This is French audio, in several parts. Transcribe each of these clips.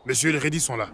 Monsieur et le Reddy sont là.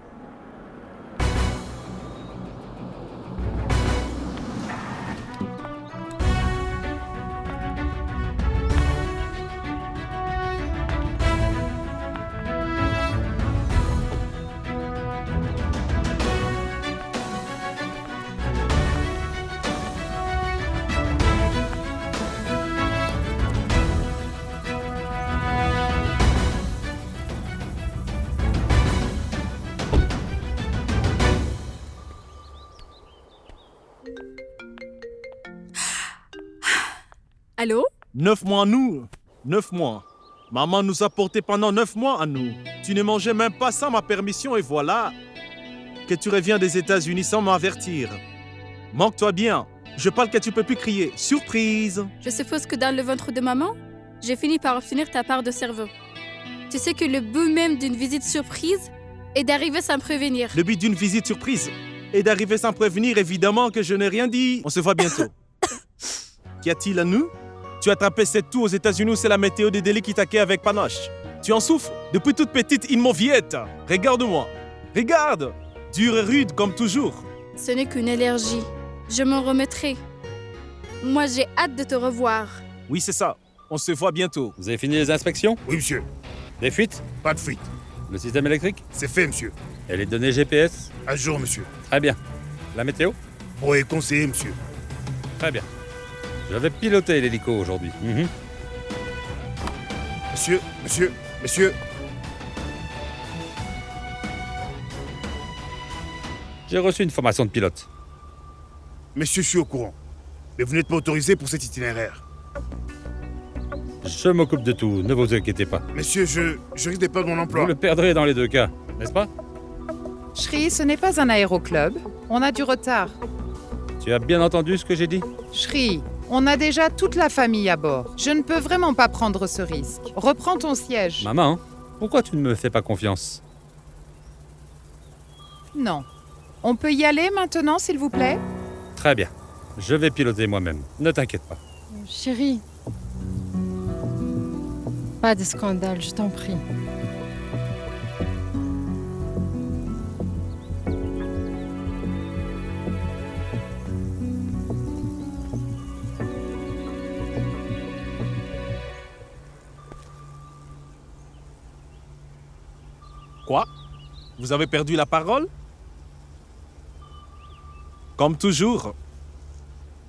Allô? 9 mois à nous. 9 mois. Maman nous a portés pendant 9 mois à nous. Tu ne mangeais même pas sans ma permission et voilà que tu reviens des États-Unis sans m'avertir. Manque-toi bien. Je parle que tu peux plus crier. Surprise! Je suppose que dans le ventre de maman, j'ai fini par obtenir ta part de cerveau. Tu sais que le but même d'une visite surprise est d'arriver sans prévenir. Le but d'une visite surprise est d'arriver sans prévenir, évidemment que je n'ai rien dit. On se voit bientôt. Qu'y a-t-il à nous? Tu as attrapé cette toux aux États-Unis où c'est la météo des délits qui t'accueille avec panache. Tu en souffres depuis toute petite, il m'enviette. Regarde-moi. Regarde. Dur et rude comme toujours. Ce n'est qu'une allergie. Je m'en remettrai. Moi, j'ai hâte de te revoir. Oui, c'est ça. On se voit bientôt. Vous avez fini les inspections? Oui, monsieur. Des fuites? Pas de fuite. Le système électrique? C'est fait, monsieur. Et les données GPS? À jour, monsieur. Très bien. La météo? Oui, conseiller, monsieur. Très bien. Je vais piloter l'hélico aujourd'hui. Monsieur. J'ai reçu une formation de pilote. Monsieur, je suis au courant. Mais vous n'êtes pas autorisé pour cet itinéraire. Je m'occupe de tout, ne vous inquiétez pas. Monsieur, je risque de perdre mon emploi. Vous le perdrez dans les deux cas, n'est-ce pas? Shri, ce n'est pas un aéroclub. On a du retard. Tu as bien entendu ce que j'ai dit? Shri, on a déjà toute la famille à bord. Je ne peux vraiment pas prendre ce risque. Reprends ton siège. Maman, pourquoi tu ne me fais pas confiance? Non. On peut y aller maintenant, s'il vous plaît? Très bien. Je vais piloter moi-même. Ne t'inquiète pas. Chérie, pas de scandale, je t'en prie. Quoi? Vous avez perdu la parole? Comme toujours.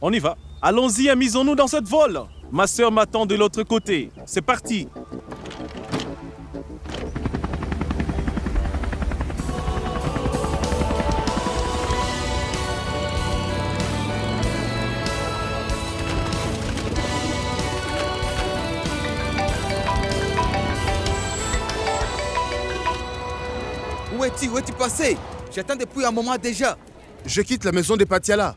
On y va. Allons-y, amusons-nous dans cette vol. Ma sœur m'attend de l'autre côté. C'est parti. Où es-tu passé? J'attends depuis un moment déjà. Je quitte la maison des Patiala.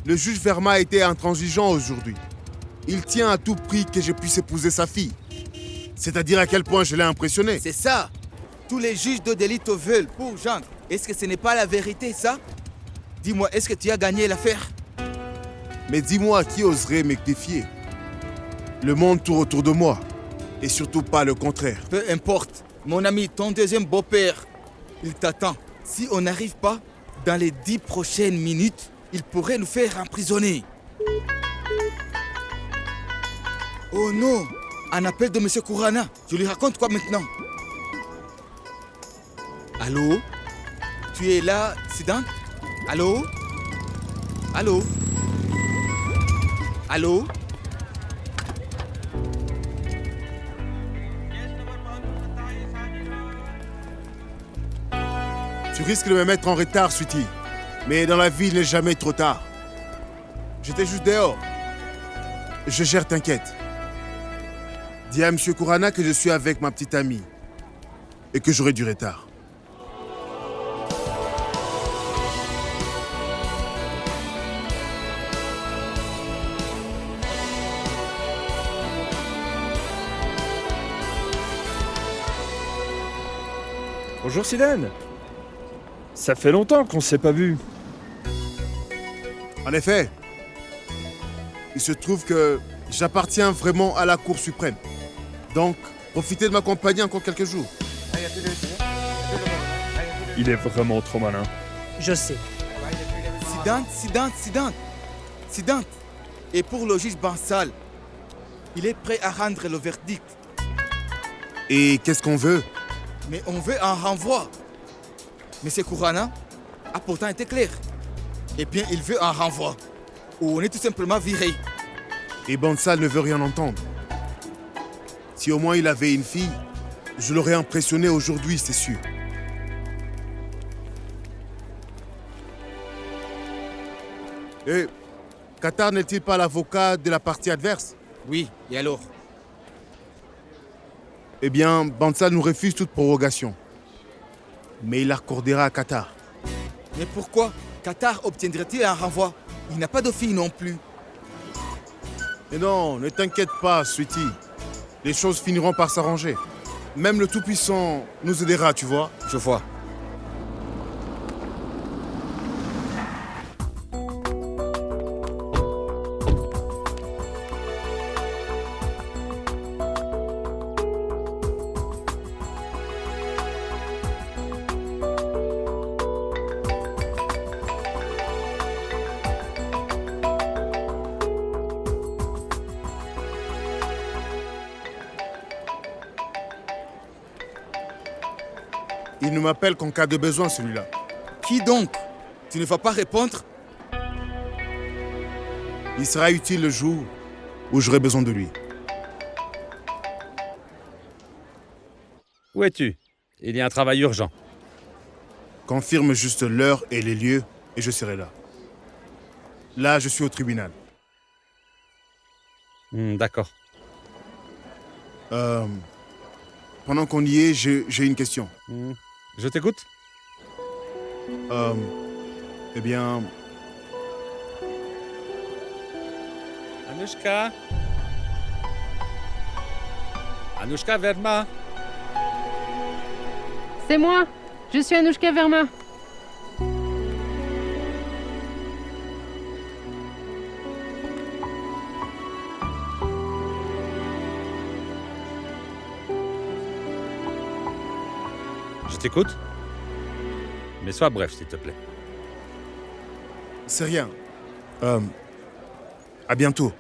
Le juge Verma a été intransigeant aujourd'hui. Il tient à tout prix que je puisse épouser sa fille. C'est-à-dire à quel point je l'ai impressionné. C'est ça. Tous les juges de délit te veulent pour Jean. Est-ce que ce n'est pas la vérité, ça? Dis-moi, est-ce que tu as gagné l'affaire? Mais dis-moi, qui oserait me défier? Le monde tourne autour de moi. Et surtout pas le contraire. Peu importe. Mon ami, ton deuxième beau-père, il t'attend. Si on n'arrive pas, dans les 10 prochaines minutes, il pourrait nous faire emprisonner. Oh non! Un appel de M. Kourana. Je lui raconte quoi maintenant? Allô? Tu es là, Sidan? Allô? Allô? Allô? Tu risques de me mettre en retard, Sweetie. Mais dans la vie, il n'est jamais trop tard. J'étais juste dehors. Je gère, t'inquiète. Dis à M. Kourana que je suis avec ma petite amie. Et que j'aurai du retard. Bonjour Silène. Ça fait longtemps qu'on s'est pas vu. En effet, il se trouve que j'appartiens vraiment à la Cour suprême. Donc, profitez de m'accompagner encore quelques jours. Il est vraiment trop malin. Je sais. Sidante. Et pour le juge Bansal, il est prêt à rendre le verdict. Et qu'est-ce qu'on veut? Mais on veut un renvoi. Monsieur Kurana a pourtant été clair. Eh bien, il veut un renvoi. Ou on est tout simplement viré. Et Bansal ne veut rien entendre. Si au moins il avait une fille, je l'aurais impressionné aujourd'hui, c'est sûr. Et Qatar n'est-il pas l'avocat de la partie adverse? Oui, et alors? Eh bien, Bansal nous refuse toute prorogation. Mais il l'accordera à Qatar. Mais pourquoi Qatar obtiendrait-il un renvoi? Il n'a pas de fille non plus. Mais non, ne t'inquiète pas, Sweetie. Les choses finiront par s'arranger. Même le Tout-Puissant nous aidera, tu vois. Je vois. Il ne m'appelle qu'en cas de besoin, celui-là. Qui donc? Tu ne vas pas répondre? Il sera utile le jour où j'aurai besoin de lui. Où es-tu? Il y a un travail urgent. Confirme juste l'heure et les lieux et je serai là. Là, je suis au tribunal. D'accord. Pendant qu'on y est, j'ai une question. Je t'écoute. Eh bien, Anushka. Anushka Verma. C'est moi. Je suis Anushka Verma. Je t'écoute. Mais sois bref, s'il te plaît. c'est rien. À bientôt.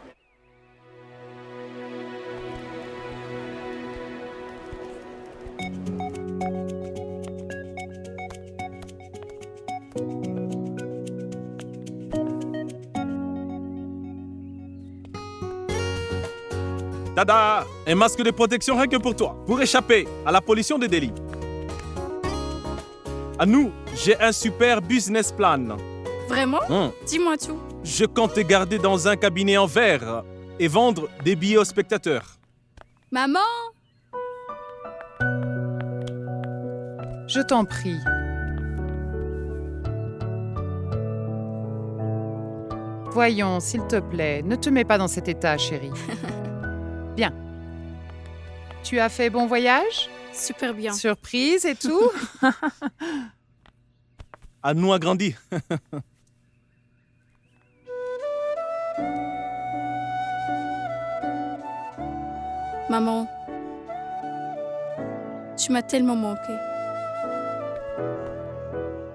Tada! Un masque de protection rien que pour toi, pour échapper à la pollution des délits. À nous, j'ai un super business plan. Vraiment? Dis-moi tout. Je compte te garder dans un cabinet en verre et vendre des billets aux spectateurs. Maman? Je t'en prie. Voyons, s'il te plaît, ne te mets pas dans cet état, chérie. Bien. Tu as fait bon voyage? Super bien. Surprise et tout? À nous agrandis. Maman, tu m'as tellement manqué.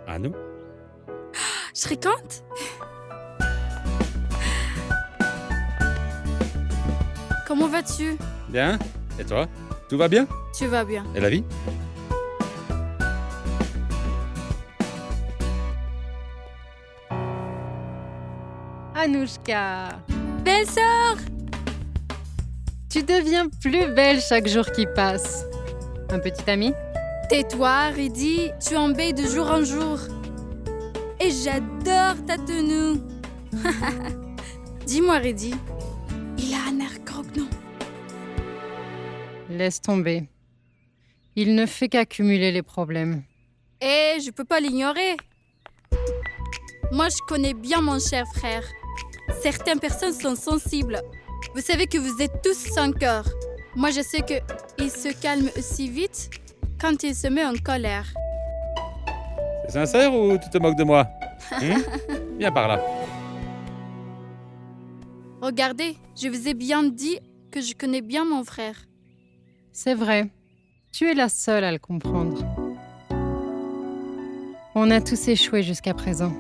À nous? Je serais contente. Comment vas-tu? Bien. Et toi? Tout va bien? Tu vas bien. Et la vie? Anushka, Belle sœur! tu deviens plus belle chaque jour qui passe. Un petit ami? Tais-toi, Reddy. Tu embellis de jour en jour. Et j'adore ta tenue. Dis-moi, Reddy. Il a un air croque-non. Laisse tomber. Il ne fait qu'accumuler les problèmes. Et je peux pas l'ignorer. Moi, je connais bien mon cher frère. Certaines personnes sont sensibles. Vous savez que vous êtes tous sans cœur. Moi, je sais qu'il se calme aussi vite quand il se met en colère. C'est sincère ou tu te moques de moi? Viens par là. Regardez, je vous ai bien dit que je connais bien mon frère. C'est vrai. Tu es la seule à le comprendre. On a tous échoué jusqu'à présent.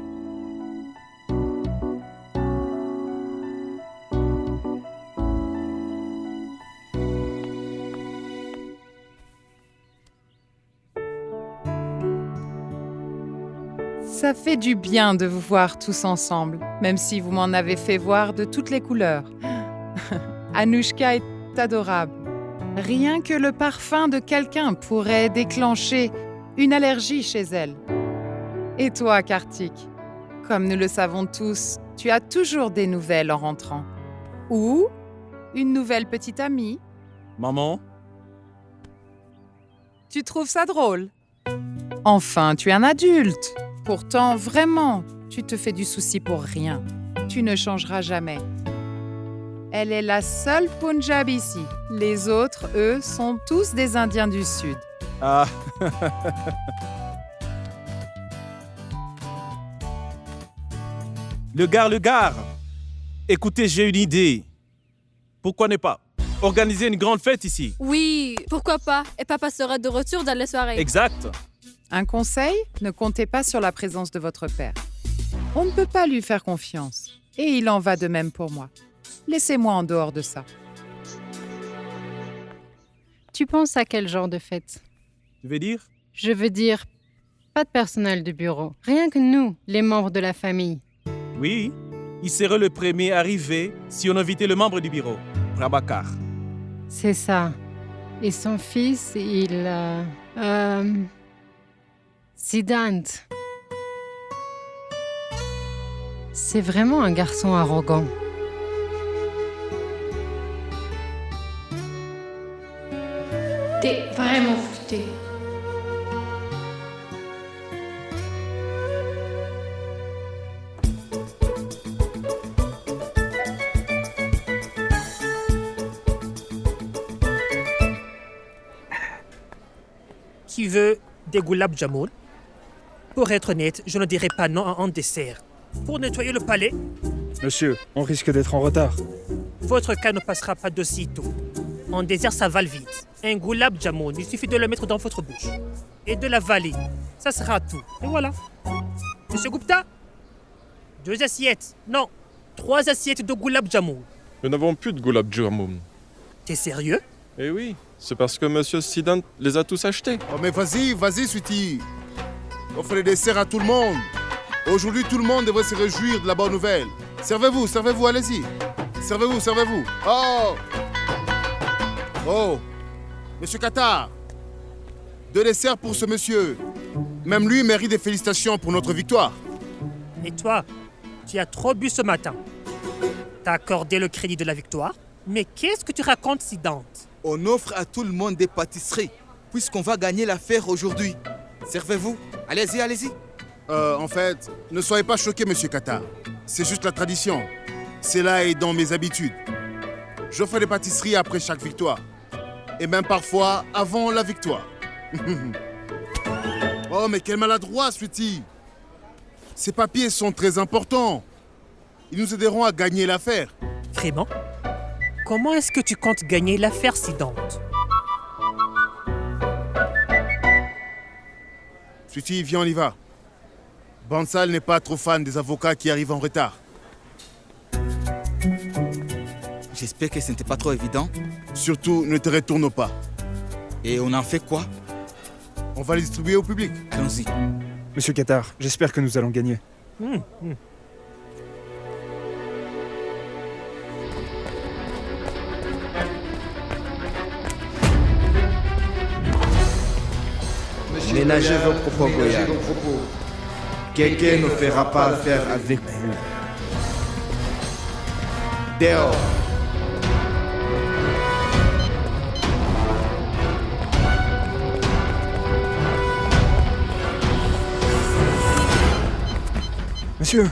Ça fait du bien de vous voir tous ensemble, même si vous m'en avez fait voir de toutes les couleurs. Anouchka est adorable. Rien que le parfum de quelqu'un pourrait déclencher une allergie chez elle. Et toi, Kartik, comme nous le savons tous, tu as toujours des nouvelles en rentrant. Ou une nouvelle petite amie. Maman, Tu trouves ça drôle? Enfin, tu es un adulte. Pourtant, vraiment, tu te fais du souci pour rien. Tu ne changeras jamais. Elle est la seule Punjab ici. Les autres, eux, sont tous des Indiens du Sud. ah, le gare. Écoutez, j'ai une idée. Pourquoi ne pas organiser une grande fête ici? Oui, pourquoi pas? Et papa sera de retour dans la soirée. Exact. Un conseil, ne comptez pas sur la présence de votre père. On ne peut pas lui faire confiance. Et il en va de même pour moi. Laissez-moi en dehors de ça. Tu penses à quel genre de fête? Tu veux dire? Je veux dire, pas de personnel de bureau. Rien que nous, les membres de la famille. Oui, il serait le premier arrivé si on invitait le membre du bureau, Prabhakar. C'est ça. Et son fils, Siddhant. C'est vraiment un garçon arrogant. T'es vraiment fouté. Qui veut des gulab jamun? Pour être honnête, je ne dirais pas non à un dessert. Pour nettoyer le palais, Monsieur, on risque d'être en retard. votre cas ne passera pas d'aussitôt. En désert, ça va vite. Un gulab jamun, il suffit de le mettre dans votre bouche. Et de l'avaler. Ça sera tout. Et voilà. Monsieur Gupta, 2 assiettes. Non, 3 assiettes de gulab jamun. Nous n'avons plus de gulab jamun. T'es sérieux? Eh oui, c'est parce que Monsieur Siddhant les a tous achetés. Oh, mais vas-y, sweetie. Offre les desserts à tout le monde. Aujourd'hui, tout le monde devrait se réjouir de la bonne nouvelle. Servez-vous, allez-y. Servez-vous. Oh, Monsieur Qatar. 2 desserts pour ce monsieur. Même lui mérite des félicitations pour notre victoire. Et toi, tu as trop bu ce matin. T'as accordé le crédit de la victoire. Mais qu'est-ce que tu racontes si Dante? On offre à tout le monde des pâtisseries, puisqu'on va gagner l'affaire aujourd'hui. Servez-vous. Allez-y. En fait, ne soyez pas choqué, Monsieur Qatar. C'est juste la tradition. Cela est dans mes habitudes. J'offre des pâtisseries après chaque victoire. Et même parfois avant la victoire. Oh, mais quel maladroit, sweetie. Ces papiers sont très importants. Ils nous aideront à gagner l'affaire. Vraiment? Comment est-ce que tu comptes gagner l'affaire si Dante? Sweetie, viens, on y va. Bansal n'est pas trop fan des avocats qui arrivent en retard. J'espère que ce n'était pas trop évident. Surtout, ne te retourne pas. Et on en fait quoi? On va les distribuer au public. Allons-y. Monsieur Qatar, j'espère que nous allons gagner. Ménagez vos propos, Goya. Quelqu'un ne fera pas affaire avec vous. Dehors. Monsieur,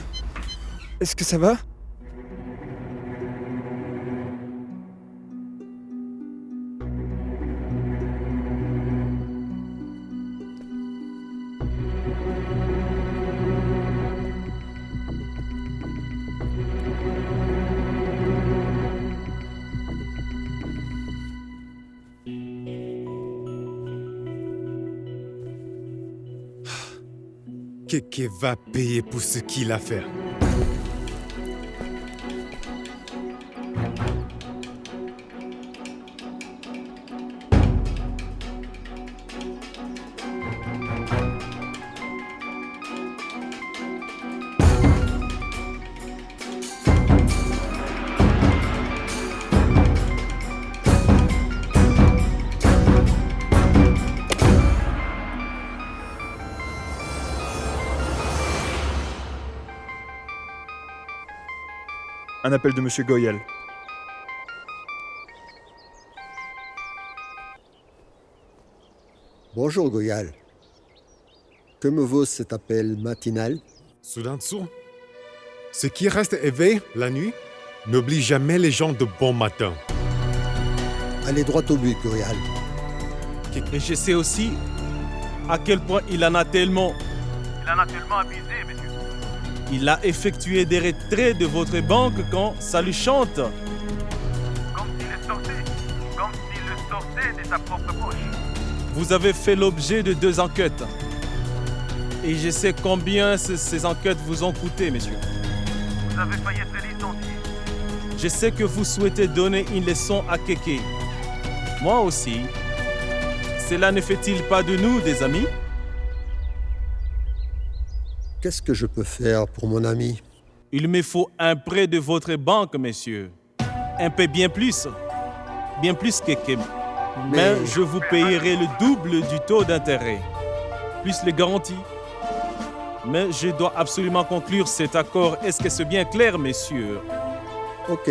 est-ce que ça va? Keke va payer pour ce qu'il a fait. Un appel de Monsieur Goyal. Bonjour Goyal. Que me vaut cet appel matinal? Soudain, ce qui reste éveillé la nuit n'oublie jamais les gens de bon matin. Allez droit au but, Goyal. Et je sais aussi à quel point il en a tellement abusé, monsieur. Il a effectué des retraits de votre banque quand ça lui chante. Comme s'il le sortait de sa propre poche. Vous avez fait l'objet de 2 enquêtes. Et je sais combien ces enquêtes vous ont coûté, messieurs. Vous avez failli être licencié. Je sais que vous souhaitez donner une leçon à Keke. Moi aussi. Cela ne fait-il pas de nous des amis? Qu'est-ce que je peux faire pour mon ami? Il me faut un prêt de votre banque, messieurs. Un peu bien plus que Keke. Mais je vous payerai le double du taux d'intérêt, plus les garanties. Mais je dois absolument conclure cet accord. Est-ce que c'est bien clair, messieurs? Ok.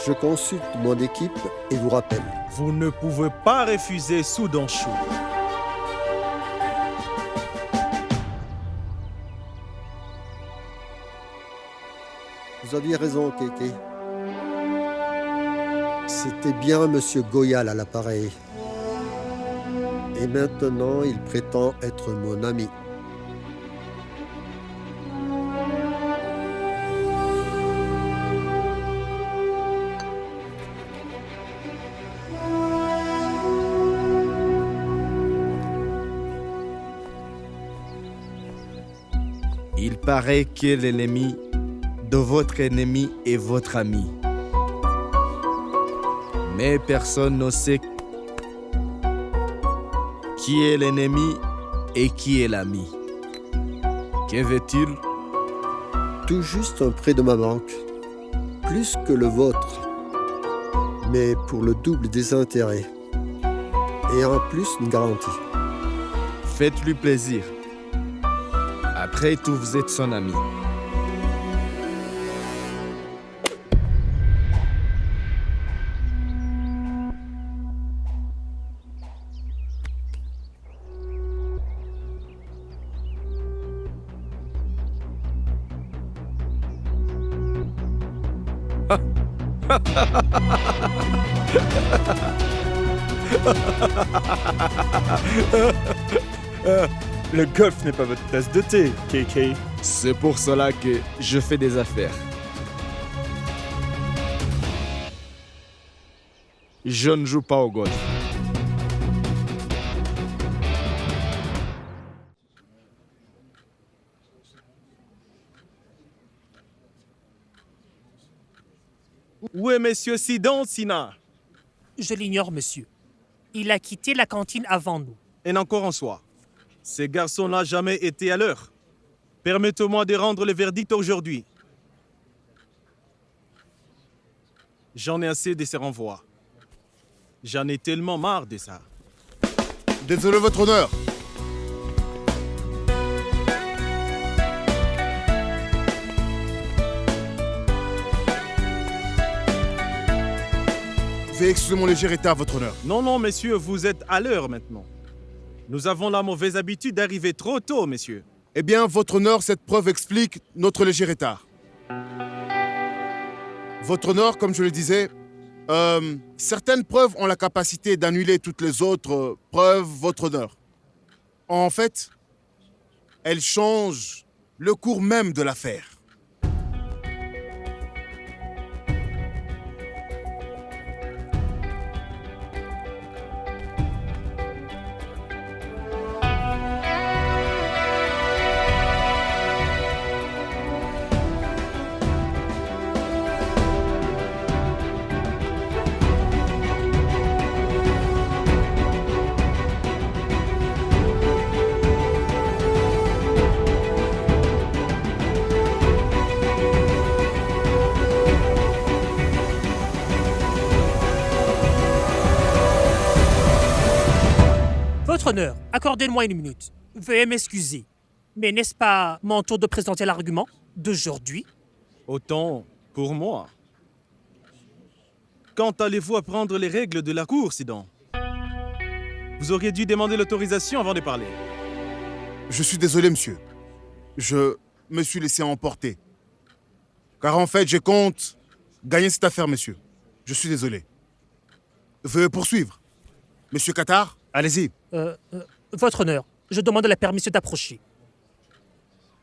Je consulte mon équipe et vous rappelle. Vous ne pouvez pas refuser Soudan Chou. Vous aviez raison, Keke. C'était bien Monsieur Goyal à l'appareil. Et maintenant, il prétend être mon ami. Il paraît que l'ennemi de votre ennemi est votre ami. Mais personne ne sait qui est l'ennemi et qui est l'ami. Que veut-il? Tout juste un prêt de ma banque. Plus que le vôtre. Mais pour le double des intérêts. Et en plus, une garantie. Faites-lui plaisir. Après tout, vous êtes son ami. Le golf n'est pas votre tasse de thé, KK. C'est pour cela que je fais des affaires. Je ne joue pas au golf. Où est monsieur Sidon, Sina? Je l'ignore, monsieur. Il a quitté la cantine avant nous. Et encore en soi. Ces garçons n'ont jamais été à l'heure. Permettez-moi de rendre le verdict aujourd'hui. J'en ai assez de ces renvois. J'en ai tellement marre de ça. Désolé, votre honneur. Veuillez excuser mon léger retard, votre honneur. Non, non, messieurs, vous êtes à l'heure maintenant. Nous avons la mauvaise habitude d'arriver trop tôt, messieurs. Eh bien, votre honneur, cette preuve explique notre léger retard. Votre honneur, comme je le disais, certaines preuves ont la capacité d'annuler toutes les autres preuves, votre honneur. En fait, elles changent le cours même de l'affaire. Votre honneur, accordez-moi une minute. Veuillez m'excuser. Mais n'est-ce pas mon tour de présenter l'argument d'aujourd'hui? Autant pour moi. Quand allez-vous apprendre les règles de la cour, Sidon? Vous auriez dû demander l'autorisation avant de parler. Je suis désolé, monsieur. Je me suis laissé emporter. Car en fait, je compte gagner cette affaire, monsieur. Je suis désolé. Veuillez poursuivre. Monsieur Qatar, allez-y. Votre honneur, je demande la permission d'approcher.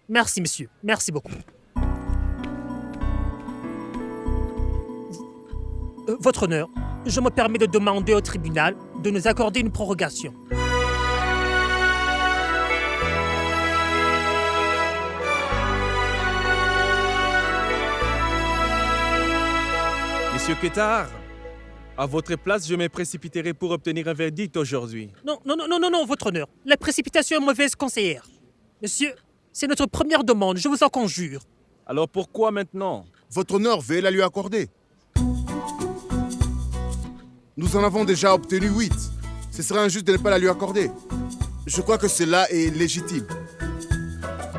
Merci, monsieur. Merci beaucoup. Votre honneur, je me permets de demander au tribunal de nous accorder une prorogation. Monsieur Qatar, à votre place, je me précipiterai pour obtenir un verdict aujourd'hui. Non, votre honneur. La précipitation est mauvaise conseillère. Monsieur, c'est notre première demande, je vous en conjure. Alors pourquoi maintenant? Votre honneur, veuillez la lui accorder. Nous en avons déjà obtenu 8. Ce serait injuste de ne pas la lui accorder. Je crois que cela est légitime.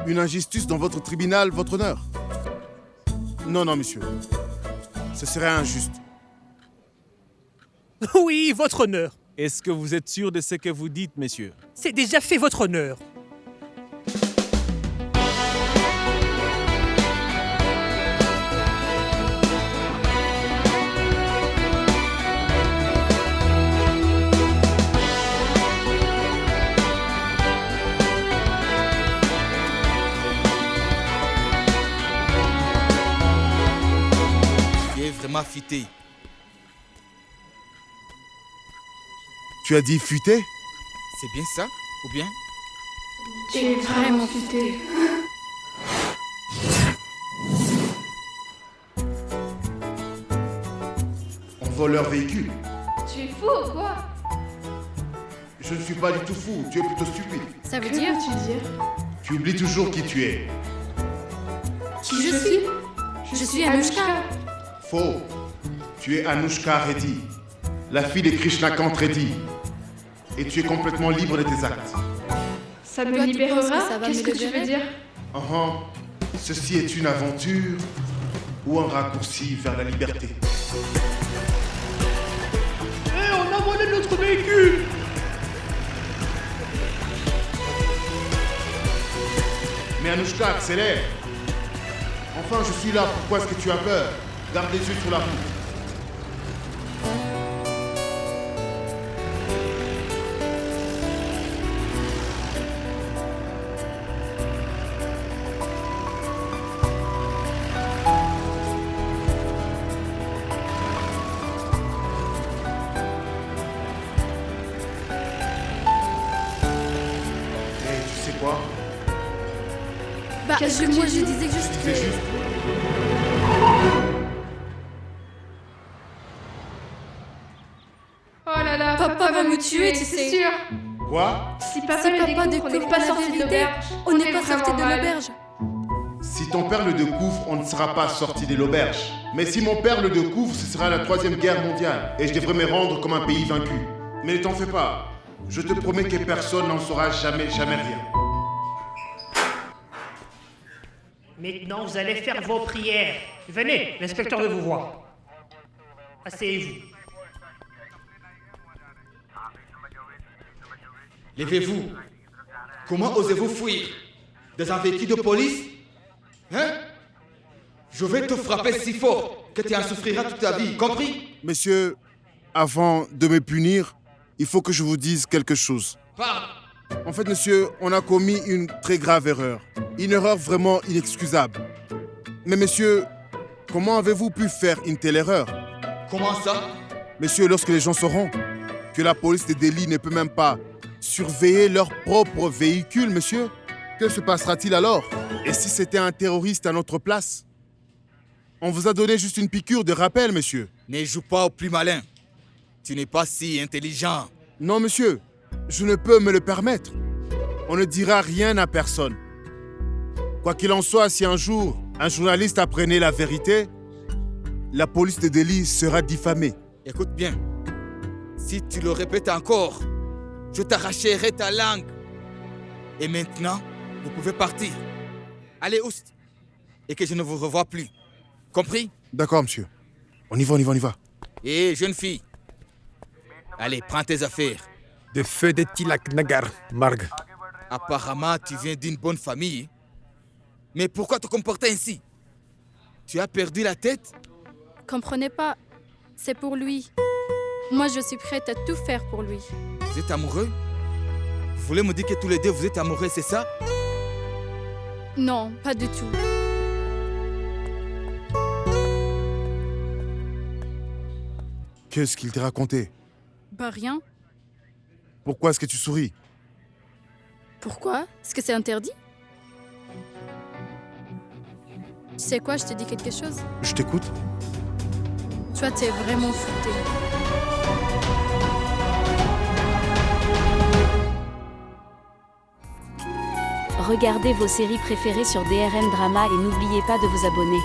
Une injustice dans votre tribunal, votre honneur. Non, monsieur. Ce serait injuste. Oui, votre honneur. Est-ce que vous êtes sûr de ce que vous dites, messieurs? C'est déjà fait, votre honneur. Tu es vraiment futé. Tu as dit futé? C'est bien ça, ou bien? Tu es vraiment futé. On vole leur véhicule. Tu es fou ou quoi? Je ne suis pas du tout fou, tu es plutôt stupide. Ça veut dire? Tu oublies toujours qui tu es. Qui je suis? Je suis Anushka. Faux. Tu es Anushka Reddy, la fille de Krishnakant Reddy. Et tu es complètement libre de tes actes. Ça me libérera? Qu'est-ce que tu veux dire? Ceci est une aventure ou un raccourci vers la liberté. On a volé notre véhicule! Mais Anushka, accélère. Enfin, je suis là. Pourquoi est-ce que tu as peur? Garde les yeux sur la route. Tu sais quoi? Moi, je disais juste que... Oh là là, Papa va me tuer, tu sais. c'est sûr. Quoi? Si papa le découvre, on n'est pas sorti de l'auberge. On n'est pas sorti de l'auberge. Si ton père le découvre, on ne sera pas sorti de l'auberge. Mais si mon père le découvre, ce sera la 3e guerre mondiale. Et je devrais me rendre comme un pays vaincu. Mais ne t'en fais pas. Je te promets que personne n'en saura jamais rien. Maintenant, vous allez faire vos prières. Venez, l'inspecteur veut vous voir. Asseyez-vous. Levez-vous. Comment osez-vous fuir? Dans un véhicule de police? Hein? Je vais te frapper si fort que tu en souffriras toute ta vie, compris? Monsieur, avant de me punir, il faut que je vous dise quelque chose. Parle. En fait, monsieur, on a commis une très grave erreur. Une erreur vraiment inexcusable. Mais monsieur, comment avez-vous pu faire une telle erreur? Comment ça? Monsieur, lorsque les gens sauront que la police de Delhi ne peut même pas surveiller leur propre véhicule, monsieur, que se passera-t-il alors? Et si c'était un terroriste à notre place? On vous a donné juste une piqûre de rappel, monsieur. Ne joue pas au plus malin. Tu n'es pas si intelligent. Non, monsieur, je ne peux me le permettre. On ne dira rien à personne. Quoi qu'il en soit, si un jour un journaliste apprenait la vérité, la police de Delhi sera diffamée. Écoute bien. Si tu le répètes encore, je t'arracherai ta langue. Et maintenant, vous pouvez partir. Allez, oust. Et que je ne vous revoie plus. Compris? D'accord, monsieur. On y va, on y va, on y va. Et jeune fille. Allez, prends tes affaires. De feu de Tilak Nagar, Marg. Apparemment, tu viens d'une bonne famille. Mais pourquoi te comporter ainsi? Tu as perdu la tête? Comprenez pas, c'est pour lui. Moi, je suis prête à tout faire pour lui. Vous êtes amoureux? Vous voulez me dire que tous les deux, vous êtes amoureux, c'est ça? Non, pas du tout. Qu'est-ce qu'il t'a raconté? Bah rien. Pourquoi est-ce que tu souris? Pourquoi? Est-ce que c'est interdit? Tu sais quoi, je te dis quelque chose? Je t'écoute. Toi, t'es vraiment fouté. Regardez vos séries préférées sur DRM Drama et n'oubliez pas de vous abonner.